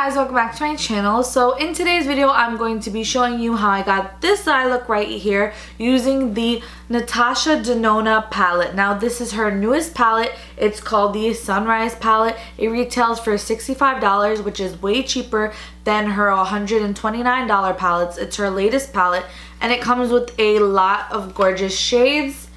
Guys, welcome back to my channel. So in today's video I'm going to be showing you how I got this eye look right here using the NATASHA DENONA palette. Now this is her newest palette. It's called the Sunrise palette. It retails for $65, which is way cheaper than her $129 palettes. It's her latest palette and it comes with a lot of gorgeous shades.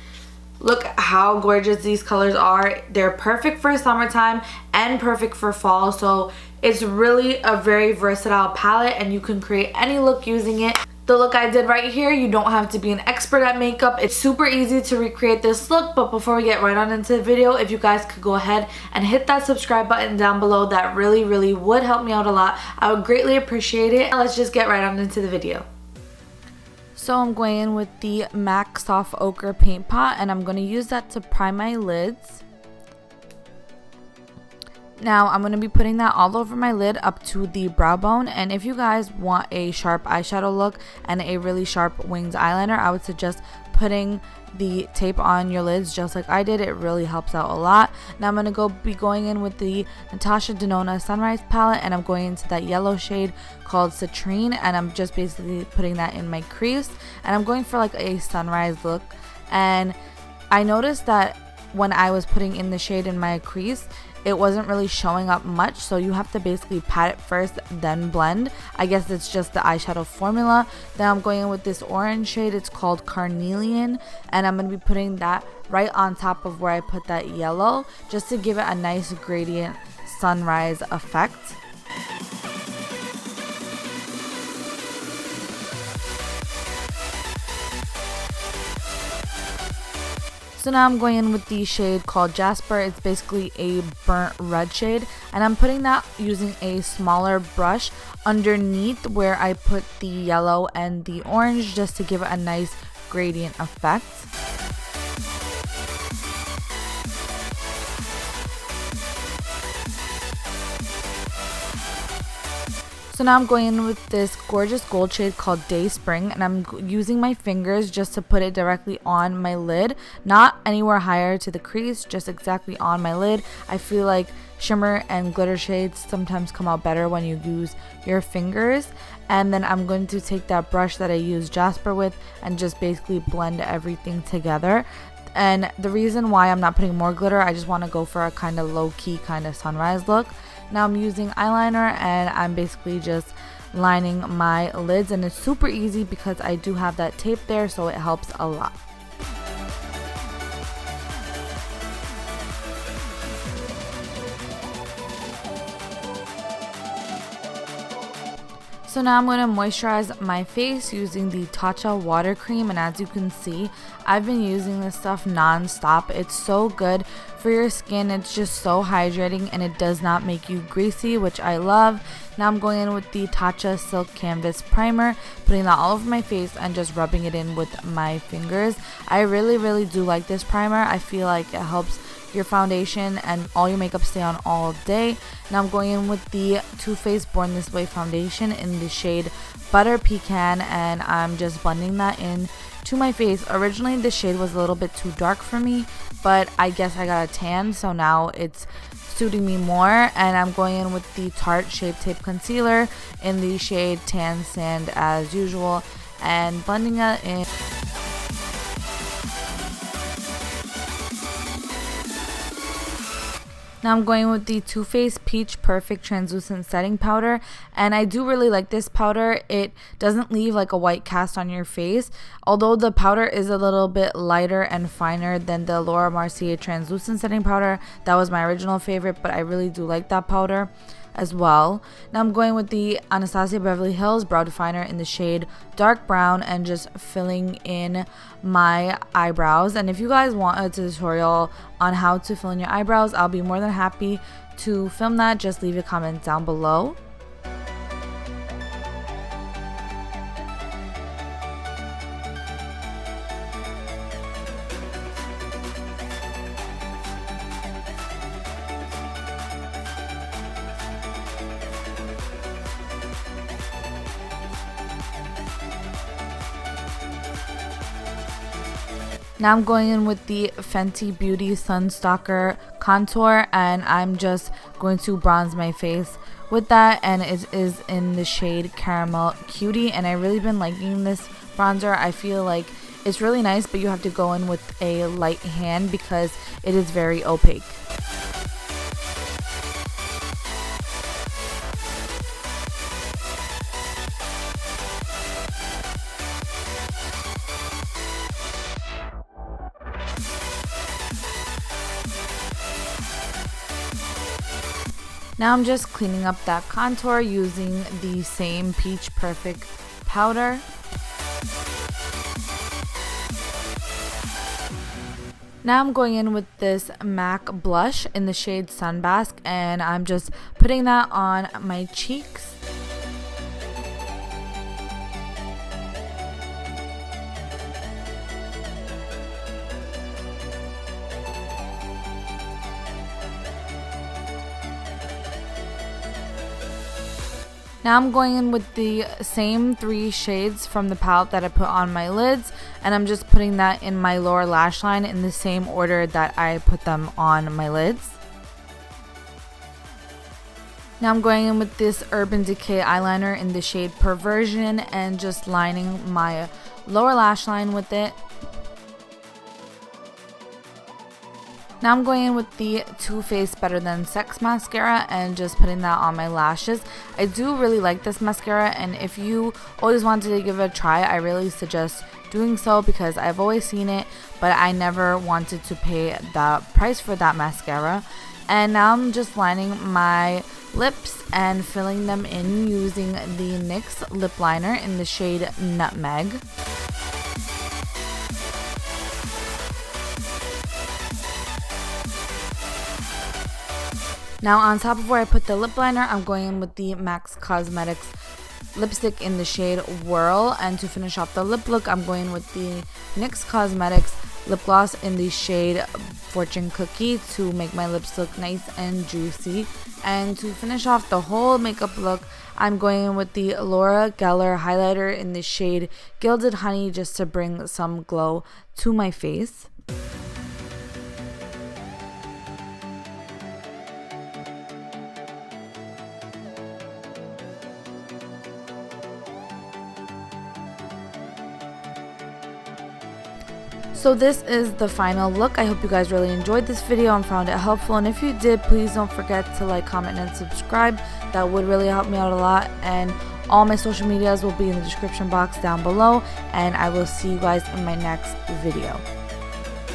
Look how gorgeous these colors are. They're perfect for summertime and perfect for fall. So it's really a very versatile palette and you can create any look using it. The look I did right here, you don't have to be an expert at makeup. It's super easy to recreate this look. But before we get right on into the video, if you guys could go ahead and hit that subscribe button down below, that really would help me out a lot. I would greatly appreciate it. Now let's just get right on into the video. So I'm going in with the MAC Soft Ochre Paint Pot and I'm going to use that to prime my lids. Now I'm going to be putting that all over my lid up to the brow bone, and if you guys want a sharp eyeshadow look and a really sharp winged eyeliner, I would suggest putting the tape on your lids just like I did. It really helps out a lot. Now I'm going to be going in with the NATASHA DENONA Sunrise palette and I'm going into that yellow shade called Citrine, and I'm just basically putting that in my crease and I'm going for like a sunrise look. And I noticed that when I was putting in the shade in my crease, it wasn't really showing up much, so you have to basically pat it first then blend. I guess it's just the eyeshadow formula. Then I'm going in with this orange shade. It's called Carnelian and I'm going to be putting that right on top of where I put that yellow just to give it a nice gradient sunrise effect. So now I'm going in with the shade called Jasper. It's basically a burnt red shade and I'm putting that using a smaller brush underneath where I put the yellow and the orange just to give it a nice gradient effect. So now I'm going in with this gorgeous gold shade called Day Spring and I'm using my fingers just to put it directly on my lid, not anywhere higher to the crease, just exactly on my lid. I feel like shimmer and glitter shades sometimes come out better when you use your fingers. And then I'm going to take that brush that I used Jasper with and just basically blend everything together. And the reason why I'm not putting more glitter, I just want to go for a kind of low-key kind of sunrise look. Now I'm using eyeliner and I'm basically just lining my lids, and it's super easy because I do have that tape there, so it helps a lot. So now I'm going to moisturize my face using the Tatcha water cream, and as you can see, I've been using this stuff non-stop. It's so good for your skin. It's just so hydrating and it does not make you greasy, which I love. Now I'm going in with the Tatcha Silk Canvas Primer, putting that all over my face and just rubbing it in with my fingers. I really do like this primer. I feel like it helps your foundation and all your makeup stay on all day. Now I'm going in with the Too Faced Born This Way foundation in the shade Butter Pecan and I'm just blending that in to my face. Originally this shade was a little bit too dark for me, but I guess I got a tan, so now it's suiting me more. And I'm going in with the Tarte ShapeTape concealer in the shade Tan Sand as usual and blending that in. Now I'm going with the Too Faced Peach Perfect Translucent Setting Powder, and I do really like this powder. It doesn't leave like a white cast on your face, although the powder is a little bit lighter and finer than the Laura Mercier Translucent Setting Powder. That was my original favorite, but I really do like that powder as well. Now I'm going with the Anastasia Beverly Hills Brow Definer in the shade Dark Brown and just filling in my eyebrows. And if you guys want a tutorial on how to fill in your eyebrows, I'll be more than happy to film that. Just leave a comment down below. Now I'm going in with the Fenty Beauty Sun Stalkr contour, and I'm just going to bronze my face with that, and it is in the shade Caramel Cutie, and I really been liking this bronzer. I feel like it's really nice, but you have to go in with a light hand because it is very opaque. Now I'm just cleaning up that contour using the same Peach Perfect powder. Now I'm going in with this MAC blush in the shade Sunbasque, and I'm just putting that on my cheeks. Now I'm going in with the same 3 shades from the palette that I put on my lids, and I'm just putting that in my lower lash line in the same order that I put them on my lids. Now I'm going in with this Urban Decay eyeliner in the shade Perversion and just lining my lower lash line with it. Now I'm going in with the Too Faced Better Than Sex mascara and just putting that on my lashes. I do really like this mascara, and if you always wanted to give it a try, I really suggest doing so because I've always seen it, but I never wanted to pay the price for that mascara. And now I'm just lining my lips and filling them in using the NYX lip liner in the shade Nutmeg. Now on top of where I put the lip liner, I'm going in with the MAC Cosmetics lipstick in the shade Whirl, and to finish off the lip look, I'm going with the NYX Cosmetics lip gloss in the shade Fortune Cookie to make my lips look nice and juicy. And to finish off the whole makeup look, I'm going in with the Laura Geller highlighter in the shade Gilded Honey just to bring some glow to my face. So this is the final look. I hope you guys really enjoyed this video and found it helpful, and if you did, please don't forget to like, comment, and subscribe. That would really help me out a lot, and all my social medias will be in the description box down below, and I will see you guys in my next video.